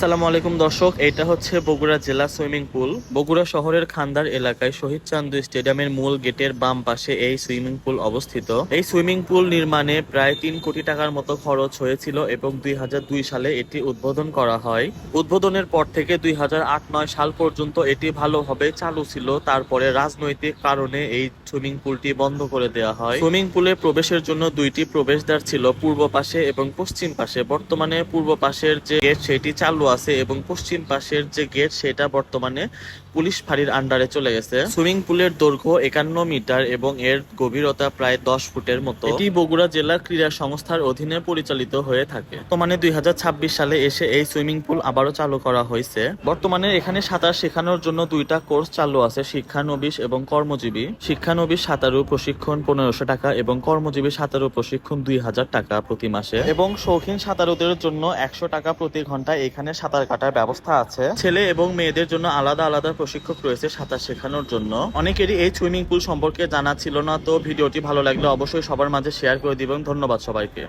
আসসালামু আলাইকুম দর্শক, এটা হচ্ছে বগুড়া জেলা সুইমিং পুল। বগুড়া শহরের খান্দার এলাকায় শহীদ চান্দু স্টেডিয়ামের মূল গেটের বাম পাশে এই সুইমিং পুল অবস্থিত। এই সুইমিং পুল নির্মাণে প্রায় ৩ কোটি টাকার মতো খরচ হয়েছিল এবং ২০০২ সালে এটি উদ্বোধন করা হয়। উদ্বোধনের পর থেকে ২০০৮-৯ সাল পর্যন্ত এটি ভালোভাবে চালু ছিল। তারপরে রাজনৈতিক কারণে এই সুইমিং পুলটি বন্ধ করে দেওয়া হয়। সুইমিং পুলে প্রবেশের জন্য দুইটি প্রবেশদ্বার ছিল, পূর্ব পাশে এবং পশ্চিম পাশে। বর্তমানে পূর্ব পাশের যে গেট সেটি চালু আছে এবং পশ্চিম পাশের যে গেট সেটা বর্তমানে পুলিশ ফাঁড়ির আন্ডারে চলে গেছে। সুইমিং পুলের দৈর্ঘ্য ৫১ মিটার এবং এর গভীরতা প্রায় ১০ ফুটের মতো। এটি বগুড়া জেলা ক্রীড়া সংস্থার অধীনে পরিচালিত হয়ে থাকে। বর্তমানে ২০২৬ সালে এসে এই সুইমিং পুল আবারও চালু করা হয়েছে। বর্তমানে এখানে সাঁতার শেখানোর জন্য দুইটা কোর্স চালু আছে, শিক্ষানবিশ এবং কর্মজীবী। শিক্ষানবিশ সাঁতারু প্রশিক্ষণ ১৫০০ টাকা এবং কর্মজীবী সাঁতারু প্রশিক্ষণ ২০০০ টাকা প্রতি মাসে, এবং শৌখিন সাঁতারুদের জন্য ১০০ টাকা প্রতি ঘন্টা এখানে সাঁতার কাটার ব্যবস্থা আছে। ছেলে এবং মেয়েদের জন্য আলাদা আলাদা প্রশিক্ষক রয়েছে সাঁতার শেখানোর জন্য। অনেকেরই এই সুইমিং পুল সম্পর্কে জানা ছিল না, তো ভিডিওটি ভালো লাগলে অবশ্যই সবার মাঝে শেয়ার করে দিবেন। ধন্যবাদ সবাইকে।